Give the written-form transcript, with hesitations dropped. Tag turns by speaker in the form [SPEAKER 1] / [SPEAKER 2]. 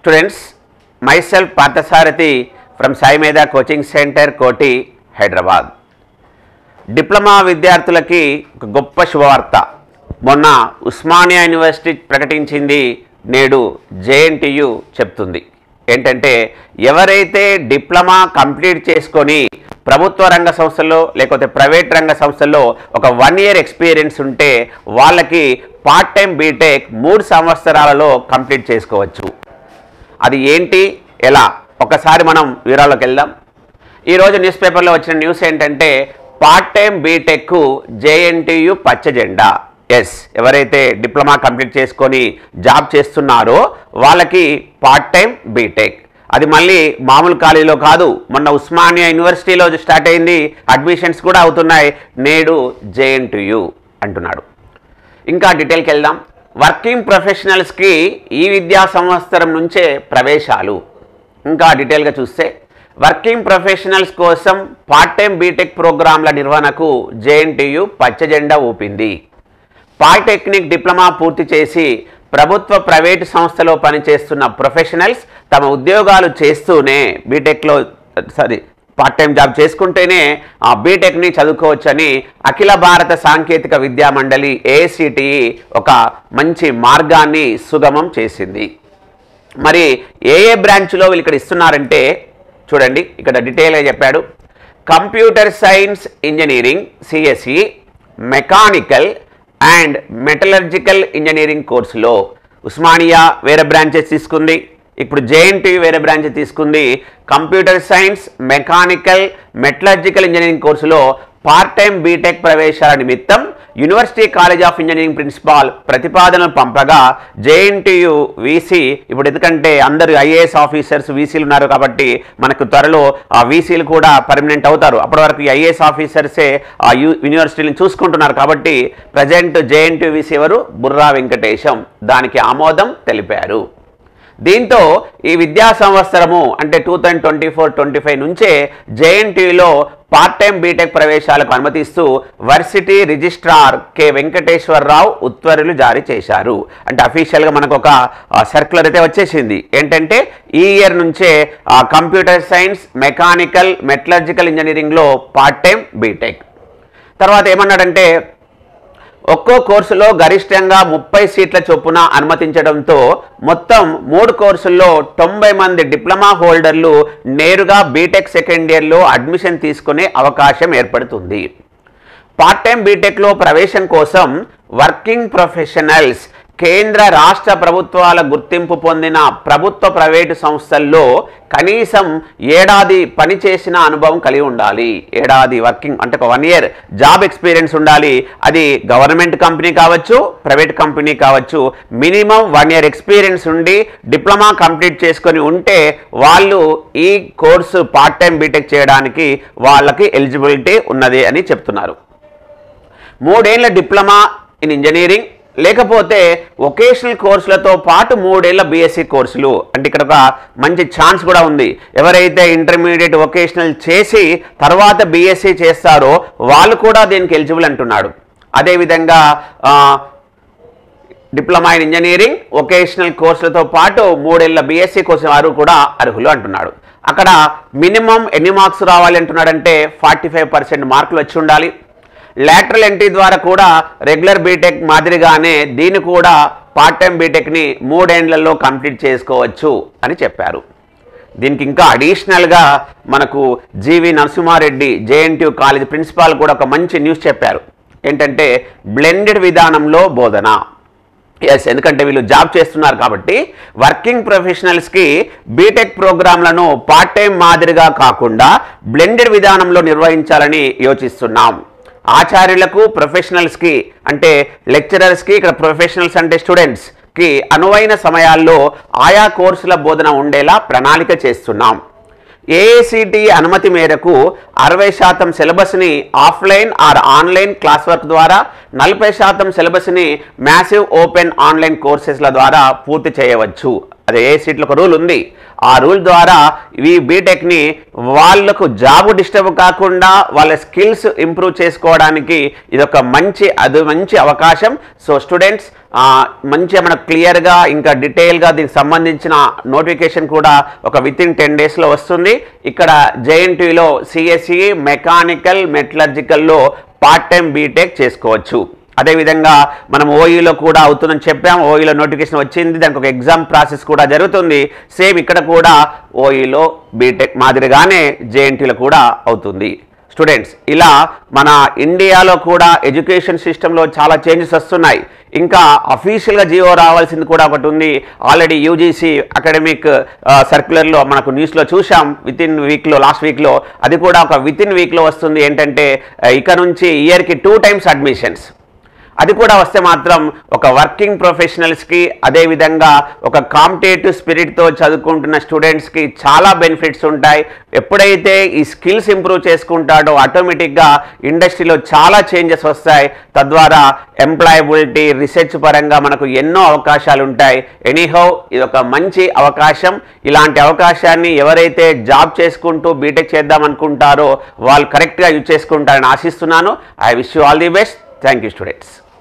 [SPEAKER 1] Students, myself Parthasarathi from Sai Medha Coaching Center, Koti, Hyderabad. Diploma విద్యార్థులకి ఒక గొప్ప శుభవార్త. మొన్న ఉస్మానియా యూనివర్సిటీ ప్రకటించింది, నేడు జేఎన్టీయూ చెప్తుంది. ఏంటంటే ఎవరైతే డిప్లొమా కంప్లీట్ చేసుకొని ప్రభుత్వ రంగ సంస్థల్లో లేకపోతే ప్రైవేట్ రంగ సంస్థల్లో ఒక 1 year ఎక్స్పీరియన్స్ ఉంటే వాళ్ళకి పార్ట్ టైం బీటెక్ 3 సంవత్సరాలలో కంప్లీట్ చేసుకోవచ్చు. అది ఏంటి, ఎలా, ఒకసారి మనం వివరాల్లోకి వెళ్దాం. ఈరోజు న్యూస్ పేపర్లో వచ్చిన న్యూస్ ఏంటంటే పార్ట్ టైం బీటెక్ జేఎన్టీయూ పచ్చ జెండా. ఎస్, ఎవరైతే డిప్లొమా కంప్లీట్ చేసుకొని జాబ్ చేస్తున్నారో వాళ్ళకి పార్ట్ టైం బీటెక్. అది మళ్ళీ మామూలు కాలేజీలో కాదు, మొన్న ఉస్మానియా యూనివర్సిటీలో స్టార్ట్ అయింది, అడ్మిషన్స్ కూడా అవుతున్నాయి. నేడు జేఎన్టీయూ అంటున్నాడు. ఇంకా డీటెయిల్కి వెళ్దాం. వర్కింగ్ ప్రొఫెషనల్స్కి ఈ విద్యా సంవత్సరం నుంచే ప్రవేశాలు. ఇంకా డీటెయిల్గా చూస్తే వర్కింగ్ ప్రొఫెషనల్స్ కోసం పార్ట్ టైం బీటెక్ ప్రోగ్రాంల నిర్వహణకు జేఎన్టీయూ పచ్చ జెండా ఊపింది. పాలిటెక్నిక్ డిప్లొమా పూర్తి చేసి ప్రభుత్వ ప్రైవేటు సంస్థలో పనిచేస్తున్న ప్రొఫెషనల్స్ తమ ఉద్యోగాలు చేస్తూనే బీటెక్లో పార్ట్ టైం జాబ్ చేసుకుంటేనే ఆ బీటెక్ని చదువుకోవచ్చని అఖిల భారత సాంకేతిక విద్యా మండలి AICTE ఒక మంచి మార్గాన్ని సుగమం చేసింది. మరి ఏ బ్రాంచ్లో వీళ్ళు ఇక్కడ ఇస్తున్నారంటే చూడండి, ఇక్కడ డీటెయిల్గా చెప్పాడు. Computer science engineering CSE, mechanical and metallurgical engineering కోర్సులో ఉస్మానియా వేరే బ్రాంచెస్ తీసుకుంది, ఇప్పుడు జేఎన్టీయూ వేరే బ్రాంచ్ తీసుకుంది. Computer science, mechanical, metallurgical engineering కోర్సులో పార్ట్ టైం బీటెక్ ప్రవేశాల నిమిత్తం university college of engineering principal ప్రతిపాదనలు పంపగా జేఎన్టీయూ వీసీ, ఇప్పుడు ఎందుకంటే అందరూ IAS ఆఫీసర్స్ వీసీలు ఉన్నారు కాబట్టి మనకు త్వరలో ఆ వీసీలు కూడా పర్మనెంట్ అవుతారు. అప్పటి వరకు IAS ఆఫీసర్సే ఆ యూనివర్సిటీని చూసుకుంటున్నారు కాబట్టి ప్రజెంట్ జేఎన్టీయూ వీసీ ఎవరు, బుర్రా వెంకటేశం, దానికి ఆమోదం తెలిపారు. దీంతో ఈ విద్యా సంవత్సరము అంటే 2024-25 నుంచే జేఎన్టీయూలో పార్ట్ టైం బీటెక్ ప్రవేశాలకు అనుమతిస్తూ వర్సిటీ రిజిస్ట్రార్ K. వెంకటేశ్వరరావు ఉత్తర్వులు జారీ చేశారు. అంటే అఫీషియల్గా మనకు ఒక సర్క్యులర్ అయితే వచ్చేసింది. ఏంటంటే ఈ ఇయర్ నుంచే కంప్యూటర్ సైన్స్, మెకానికల్, మెటలర్జికల్ ఇంజనీరింగ్లో పార్ట్ టైం బీటెక్. తర్వాత ఏమన్నాడంటే ఒక్కో కోర్సులో గరిష్టంగా 30 సీట్ల చొప్పున అనుమతించడంతో మొత్తం 3 కోర్సుల్లో 90 మంది డిప్లొమా హోల్డర్లు నేరుగా బీటెక్ సెకండ్ ఇయర్లో అడ్మిషన్ తీసుకునే అవకాశం ఏర్పడుతుంది. పార్ట్ టైం బీటెక్లో ప్రవేశం కోసం వర్కింగ్ ప్రొఫెషనల్స్ కేంద్ర రాష్ట్ర ప్రభుత్వాల గుర్తింపు పొందిన ప్రభుత్వ ప్రైవేటు సంస్థల్లో కనీసం ఏడాది పనిచేసిన అనుభవం కలిగి ఉండాలి. ఏడాది వర్కింగ్ అంటే ఒక 1 year జాబ్ ఎక్స్పీరియన్స్ ఉండాలి. అది గవర్నమెంట్ కంపెనీ కావచ్చు, ప్రైవేట్ కంపెనీ కావచ్చు. మినిమం 1 year ఎక్స్పీరియన్స్ ఉండి డిప్లొమా కంప్లీట్ చేసుకొని ఉంటే వాళ్ళు ఈ కోర్సు పార్ట్ టైం బీటెక్ చేయడానికి వాళ్ళకి ఎలిజిబిలిటీ ఉన్నది అని చెప్తున్నారు. 3 ఏళ్ల డిప్లొమా ఇన్ ఇంజనీరింగ్ లేకపోతే వొకేషనల్ కోర్సులతో పాటు 3 ఏళ్ల BSc కోర్సులు. అంటే ఇక్కడ ఒక మంచి ఛాన్స్ కూడా ఉంది. ఎవరైతే ఇంటర్మీడియట్ వొకేషనల్ చేసి తర్వాత BSc చేస్తారో వాళ్ళు కూడా దీనికి ఎలిజిబుల్ అంటున్నాడు. అదేవిధంగా డిప్లొమా ఇన్ ఇంజనీరింగ్ వొకేషనల్ కోర్సులతో పాటు 3 ఏళ్ల BSc కోర్సు వారు కూడా అర్హులు అంటున్నాడు. అక్కడ మినిమం ఎన్ని మార్క్స్ రావాలి అంటున్నాడంటే 45% మార్కులు వచ్చి ఉండాలి. లాటరల్ ఎంట్రీ ద్వారా కూడా రెగ్యులర్ బీటెక్ మాదిరిగానే దీన్ని కూడా పార్ట్ టైం బీటెక్ని 3 ఏళ్లలో కంప్లీట్ చేసుకోవచ్చు అని చెప్పారు. దీనికి ఇంకా అడిషనల్గా మనకు GV Narasimha Reddy JNTU college principal కూడా ఒక మంచి న్యూస్ చెప్పారు. ఏంటంటే బ్లెండెడ్ విధానంలో బోధన. ఎస్, ఎందుకంటే వీళ్ళు జాబ్ చేస్తున్నారు కాబట్టి వర్కింగ్ ప్రొఫెషనల్స్కి బీటెక్ ప్రోగ్రాంలను పార్ట్ టైం మాదిరిగా కాకుండా బ్లెండెడ్ విధానంలో నిర్వహించాలని యోచిస్తున్నాం. ఆచార్యులకు, ప్రొఫెషనల్స్కి అంటే లెక్చరర్స్కి, ఇక్కడ ప్రొఫెషనల్స్ అంటే స్టూడెంట్స్కి అనువైన సమయాల్లో ఆయా కోర్సుల బోధన ఉండేలా ప్రణాళిక చేస్తున్నాం. AICTE అనుమతి మేరకు 60% సిలబస్ని offline or online class work ద్వారా, 40% సిలబస్ని మ్యాసివ్ ఓపెన్ ఆన్లైన్ కోర్సెస్ల ద్వారా పూర్తి చేయవచ్చు. అదే AICTEలో ఒక రూల్ ఉంది. ఆ రూల్ ద్వారా ఈ బీటెక్ని వాళ్ళకు జాబ్ డిస్టర్బ్ కాకుండా వాళ్ళ స్కిల్స్ ఇంప్రూవ్ చేసుకోవడానికి ఇది ఒక మంచి అవకాశం. సో స్టూడెంట్స్ మంచిగా మనకు క్లియర్గా ఇంకా డీటెయిల్గా దీనికి సంబంధించిన నోటిఫికేషన్ కూడా ఒక వితిన్ 10 డేస్లో వస్తుంది. ఇక్కడ జేఎన్టీయూలో సిఎస్ఈ మెకానికల్ మెటలర్జికల్లో పార్ట్ టైం బీటెక్ చేసుకోవచ్చు. అదేవిధంగా మనం ఓఈలో కూడా అవుతుందని చెప్పాం. ఓఈలో నోటిఫికేషన్ వచ్చింది, దానికి ఒక ఎగ్జామ్ ప్రాసెస్ కూడా జరుగుతుంది. సేమ్ ఇక్కడ కూడా ఓఈలో బీటెక్ మాదిరిగానే జేఎన్టీలో కూడా అవుతుంది. స్టూడెంట్స్, ఇలా మన ఇండియాలో కూడా ఎడ్యుకేషన్ సిస్టంలో చాలా చేంజెస్ వస్తున్నాయి. ఇంకా అఫీషియల్గా జియో రావాల్సింది కూడా ఒకటి ఉంది. ఆల్రెడీ యూజీసీ అకాడమిక్ సర్క్యులర్లో మనకు న్యూస్లో చూసాం వితిన్ వీక్లో, లాస్ట్ వీక్లో. అది కూడా ఒక వితిన్ వీక్లో వస్తుంది. ఏంటంటే ఇక నుంచి ఇయర్కి 2 times అడ్మిషన్స్. అది కూడా వస్తే మాత్రం ఒక వర్కింగ్ ప్రొఫెషనల్స్కి, అదేవిధంగా ఒక కాంపిటేటివ్ స్పిరిట్తో చదువుకుంటున్న స్టూడెంట్స్కి చాలా బెనిఫిట్స్ ఉంటాయి. ఎప్పుడైతే ఈ స్కిల్స్ ఇంప్రూవ్ చేసుకుంటాడో ఆటోమేటిక్గా ఇండస్ట్రీలో చాలా చేంజెస్ వస్తాయి. తద్వారా ఎంప్లాయబిలిటీ, రీసెర్చ్ పరంగా మనకు ఎన్నో అవకాశాలు ఉంటాయి. ఎనీహౌ ఇది ఒక మంచి అవకాశం. ఇలాంటి అవకాశాన్ని ఎవరైతే జాబ్ చేసుకుంటూ బీటెక్ చేద్దాం అనుకుంటారో వాళ్ళు కరెక్ట్గా యూజ్ చేసుకుంటారని ఆశిస్తున్నాను. I wish you all the best. Thank you, students.